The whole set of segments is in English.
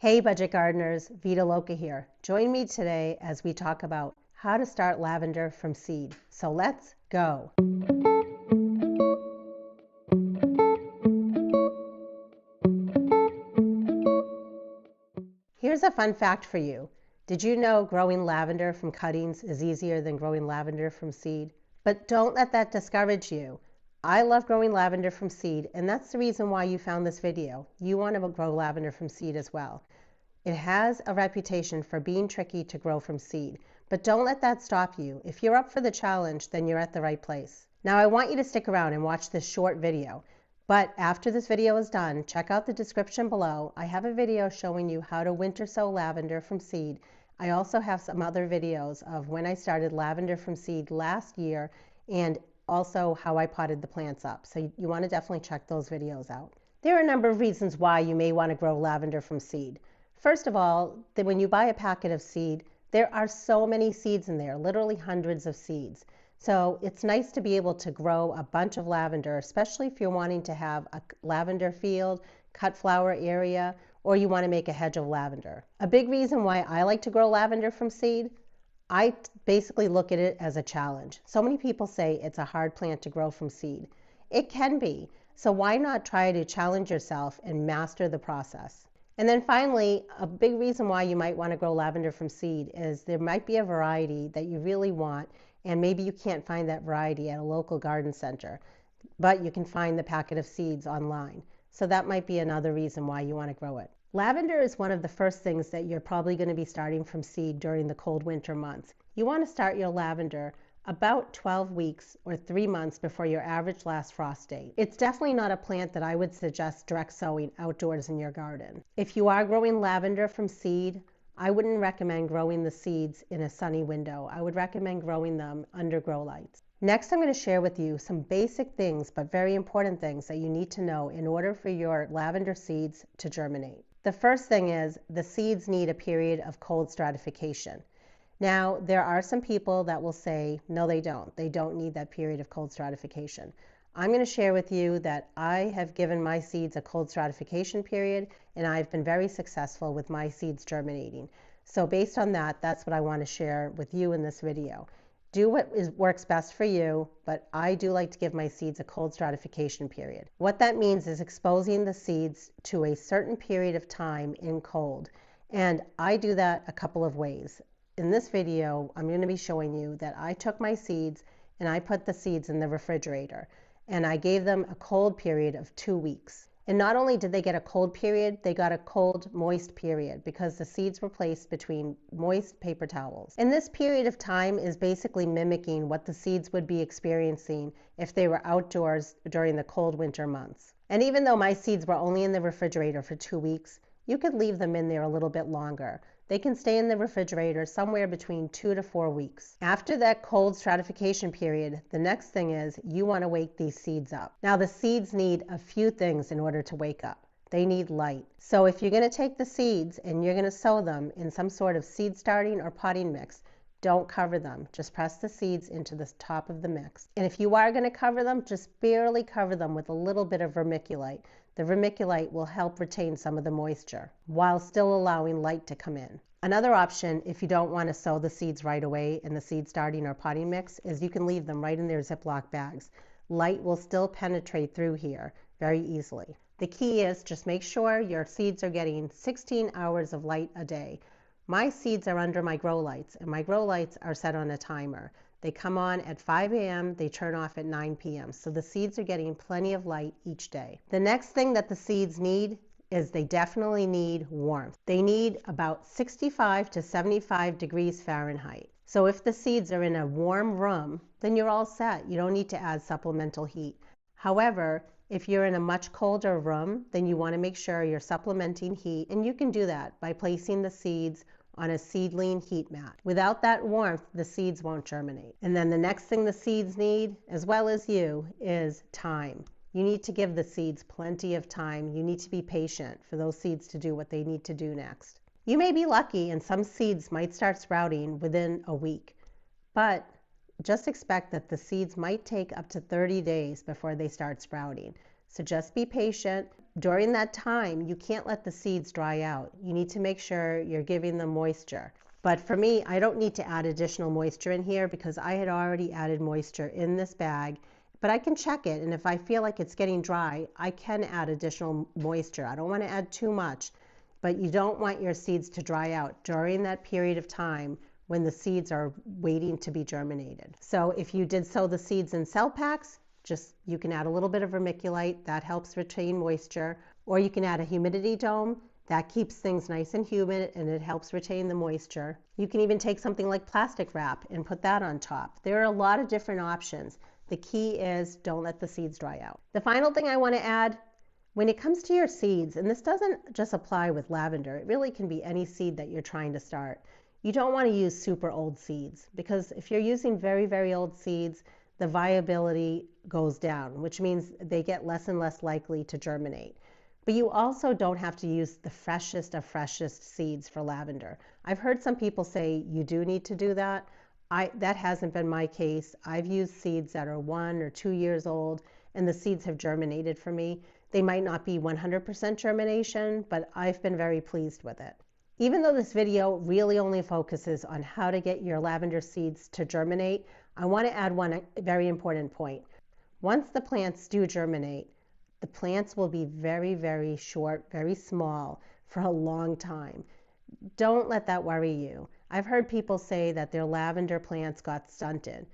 Hey budget gardeners, Vita Loca here. Join me today as we talk about how to start lavender from seed. So let's go. Here's a fun fact for you. Did you know growing lavender from cuttings is easier than growing lavender from seed? But don't let that discourage you. I love growing lavender from seed, and that's the reason why you found this video. You want to grow lavender from seed as well. It has a reputation for being tricky to grow from seed, but don't let that stop you. If you're up for the challenge, then you're at the right place. Now I want you to stick around and watch this short video, but after this video is done, check out the description below. I have a video showing you how to winter sow lavender from seed. I also have some other videos of when I started lavender from seed last year and also how I potted the plants up. So you want to definitely check those videos out. There are a number of reasons why you may want to grow lavender from seed. First of all, when you buy a packet of seed, there are so many seeds in there, literally hundreds of seeds. So it's nice to be able to grow a bunch of lavender, especially if you're wanting to have a lavender field, cut flower area, or you want to make a hedge of lavender. A big reason why I like to grow lavender from seed, I basically look at it as a challenge. So many people say it's a hard plant to grow from seed. It can be. So why not try to challenge yourself and master the process? And then finally, a big reason why you might want to grow lavender from seed is there might be a variety that you really want, and maybe you can't find that variety at a local garden center, but you can find the packet of seeds online. So that might be another reason why you want to grow it. Lavender is one of the first things that you're probably going to be starting from seed during the cold winter months. You want to start your lavender about 12 weeks or 3 months before your average last frost date. It's definitely not a plant that I would suggest direct sowing outdoors in your garden. If you are growing lavender from seed, I wouldn't recommend growing the seeds in a sunny window. I would recommend growing them under grow lights. Next, I'm going to share with you some basic things, but very important things that you need to know in order for your lavender seeds to germinate. The first thing is the seeds need a period of cold stratification. Now, there are some people that will say, no, they don't. They don't need that period of cold stratification. I'm going to share with you that I have given my seeds a cold stratification period, and I've been very successful with my seeds germinating. So based on that, that's what I want to share with you in this video. Do what works best for you, but I do like to give my seeds a cold stratification period. What that means is exposing the seeds to a certain period of time in cold. And I do that a couple of ways. In this video, I'm going to be showing you that I took my seeds and I put the seeds in the refrigerator and I gave them a cold period of 2 weeks. And not only did they get a cold period, they got a cold, moist period because the seeds were placed between moist paper towels. And this period of time is basically mimicking what the seeds would be experiencing if they were outdoors during the cold winter months. And even though my seeds were only in the refrigerator for 2 weeks, you could leave them in there a little bit longer. They can stay in the refrigerator somewhere between 2 to 4 weeks. After that cold stratification period, the next thing is you want to wake these seeds up. Now the seeds need a few things in order to wake up. They need light. So if you're going to take the seeds and you're going to sow them in some sort of seed starting or potting mix, don't cover them. Just press the seeds into the top of the mix. And if you are going to cover them, just barely cover them with a little bit of vermiculite. The vermiculite will help retain some of the moisture while still allowing light to come in. Another option, if you don't want to sow the seeds right away in the seed starting or potting mix, is you can leave them right in their Ziploc bags. Light will still penetrate through here very easily. The key is just make sure your seeds are getting 16 hours of light a day. My seeds are under my grow lights, and my grow lights are set on a timer. They come on at 5 a.m., they turn off at 9 p.m. So the seeds are getting plenty of light each day. The next thing that the seeds need is they definitely need warmth. They need about 65 to 75 degrees Fahrenheit. So if the seeds are in a warm room, then you're all set. You don't need to add supplemental heat. However, if you're in a much colder room, then you want to make sure you're supplementing heat, and you can do that by placing the seeds on a seedling heat mat. Without that warmth, the seeds won't germinate. And then the next thing the seeds need, as well as you, is time. You need to give the seeds plenty of time. You need to be patient for those seeds to do what they need to do next. You may be lucky and some seeds might start sprouting within a week, but just expect that the seeds might take up to 30 days before they start sprouting. So just be patient. during that time, you can't let the seeds dry out. You need to make sure you're giving them moisture. But for me, I don't need to add additional moisture in here because I had already added moisture in this bag. But I can check it, and if I feel like it's getting dry, I can add additional moisture. I don't want to add too much, but you don't want your seeds to dry out during that period of time when the seeds are waiting to be germinated. So if you did sow the seeds in cell packs, you can add a little bit of vermiculite, that helps retain moisture, or you can add a humidity dome. That keeps things nice and humid and it helps retain the moisture. You can even take something like plastic wrap and put that on top. There are a lot of different options. The key is don't let the seeds dry out. The final thing I want to add, when it comes to your seeds, and this doesn't just apply with lavender, it really can be any seed that you're trying to start. You don't want to use super old seeds because if you're using very, very old seeds, the viability goes down, which means they get less and less likely to germinate. But you also don't have to use the freshest of freshest seeds for lavender. I've heard some people say you do need to do that. That hasn't been my case. I've used seeds that are 1 or 2 years old, and the seeds have germinated for me. They might not be 100% germination, but I've been very pleased with it. Even though this video really only focuses on how to get your lavender seeds to germinate, I want to add one very important point. Once the plants do germinate, the plants will be very, very short, very small for a long time. Don't let that worry you. I've heard people say that their lavender plants got stunted.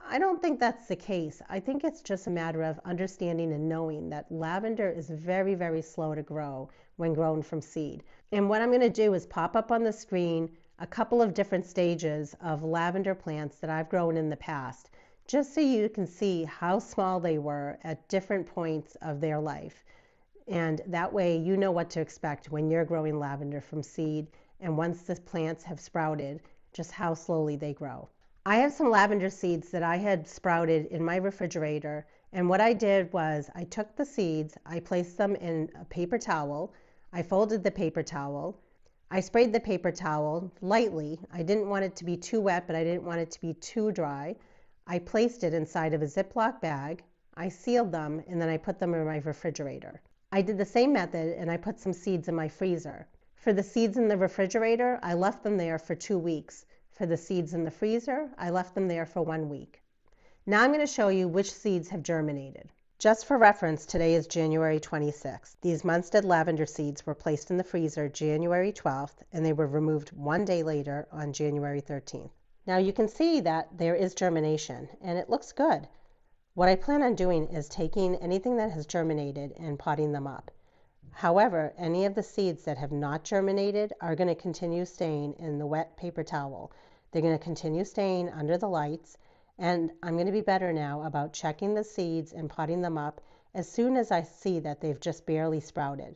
I don't think that's the case. I think it's just a matter of understanding and knowing that lavender is very, very slow to grow when grown from seed. And what I'm going to do is pop up on the screen a couple of different stages of lavender plants that I've grown in the past, just so you can see how small they were at different points of their life. And that way you know what to expect when you're growing lavender from seed, and once the plants have sprouted, just how slowly they grow. I have some lavender seeds that I had sprouted in my refrigerator, and what I did was I took the seeds, I placed them in a paper towel, I folded the paper towel, I sprayed the paper towel lightly. I didn't want it to be too wet, but I didn't want it to be too dry. I placed it inside of a Ziploc bag, I sealed them, and then I put them in my refrigerator. I did the same method and I put some seeds in my freezer. For the seeds in the refrigerator, I left them there for 2 weeks. For the seeds in the freezer, I left them there for 1 week. Now I'm going to show you which seeds have germinated. Just for reference, today is January 26th. These Munstead lavender seeds were placed in the freezer January 12th, and they were removed 1 day later on January 13th. Now you can see that there is germination, and it looks good. What I plan on doing is taking anything that has germinated and potting them up. However, any of the seeds that have not germinated are going to continue staying in the wet paper towel. They're going to continue staying under the lights, and I'm going to be better now about checking the seeds and potting them up as soon as I see that they've just barely sprouted,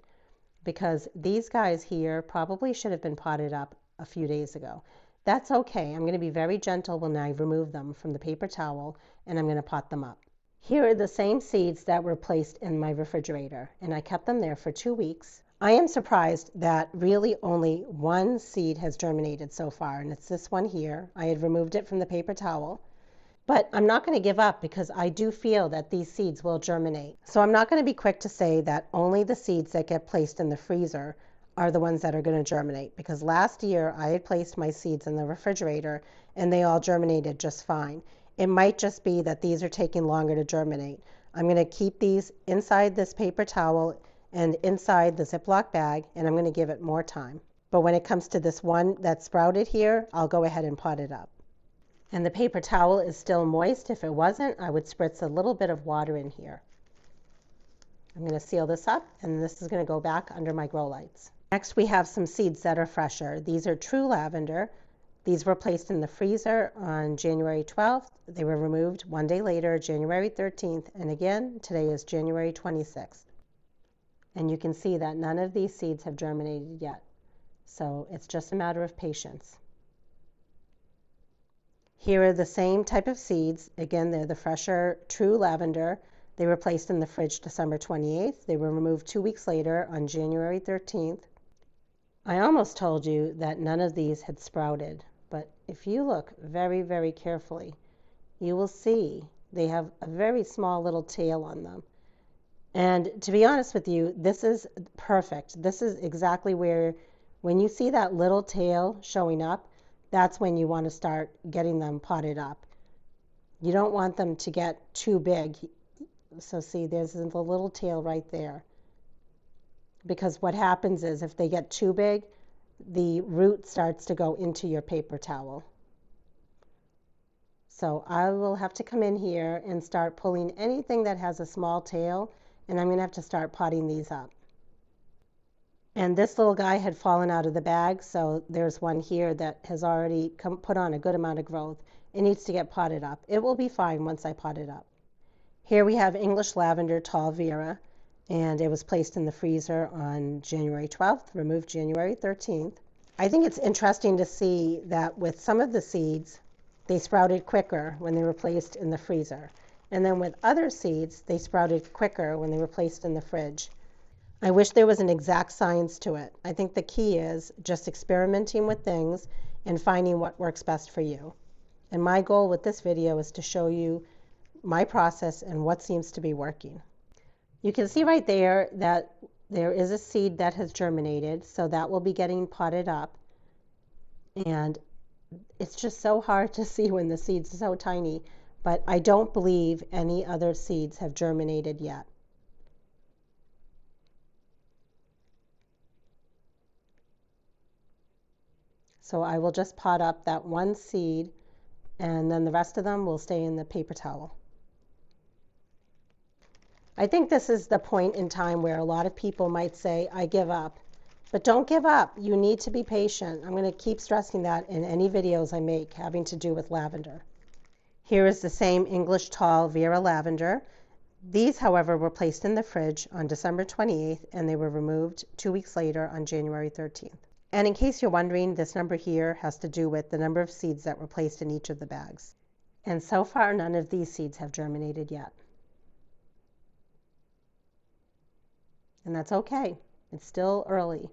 because these guys here probably should have been potted up a few days ago. That's okay. I'm going to be very gentle when I remove them from the paper towel, and I'm going to pot them up. Here are the same seeds that were placed in my refrigerator, and I kept them there for 2 weeks. I am surprised that really only one seed has germinated so far, and it's this one here. I had removed it from the paper towel, but I'm not going to give up because I do feel that these seeds will germinate. So I'm not going to be quick to say that only the seeds that get placed in the freezer are the ones that are going to germinate, because last year I had placed my seeds in the refrigerator and they all germinated just fine. It might just be that these are taking longer to germinate. I'm going to keep these inside this paper towel and inside the Ziploc bag, and I'm going to give it more time. But when it comes to this one that sprouted here, I'll go ahead and pot it up. And the paper towel is still moist. If it wasn't, I would spritz a little bit of water in here. I'm going to seal this up, and this is going to go back under my grow lights. Next, we have some seeds that are fresher. These are true lavender. These were placed in the freezer on January 12th. They were removed 1 day later, January 13th, and again, today is January 26th. And you can see that none of these seeds have germinated yet. So it's just a matter of patience. Here are the same type of seeds. Again, they're the fresher true lavender. They were placed in the fridge December 28th. They were removed 2 weeks later on January 13th. I almost told you that none of these had sprouted, but if you look very, very carefully, you will see they have a very small little tail on them. And to be honest with you, this is perfect. This is exactly where, when you see that little tail showing up, that's when you want to start getting them potted up. You don't want them to get too big. So see, there's the little tail right there. Because what happens is if they get too big, the root starts to go into your paper towel. So I will have to come in here and start pulling anything that has a small tail, and I'm going to have to start potting these up. And this little guy had fallen out of the bag, so there's one here that has already put on a good amount of growth. It needs to get potted up. It will be fine once I pot it up. Here we have English lavender tall Vera, and it was placed in the freezer on January 12th, removed January 13th. I think it's interesting to see that with some of the seeds, they sprouted quicker when they were placed in the freezer. And then with other seeds, they sprouted quicker when they were placed in the fridge. I wish there was an exact science to it. I think the key is just experimenting with things and finding what works best for you. And my goal with this video is to show you my process and what seems to be working. You can see right there that there is a seed that has germinated, so that will be getting potted up. And it's just so hard to see when the seeds are so tiny, but I don't believe any other seeds have germinated yet. So I will just pot up that one seed, and then the rest of them will stay in the paper towel. I think this is the point in time where a lot of people might say, I give up. But don't give up. You need to be patient. I'm going to keep stressing that in any videos I make having to do with lavender. Here is the same English tall Vera lavender. These, however, were placed in the fridge on December 28th, and they were removed 2 weeks later on January 13th. And in case you're wondering, this number here has to do with the number of seeds that were placed in each of the bags. And so far, none of these seeds have germinated yet. And that's okay. It's still early.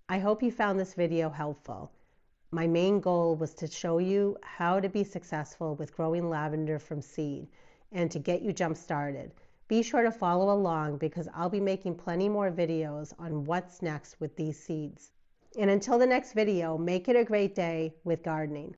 I hope you found this video helpful. My main goal was to show you how to be successful with growing lavender from seed and to get you jump started. Be sure to follow along because I'll be making plenty more videos on what's next with these seeds. And until the next video, make it a great day with gardening.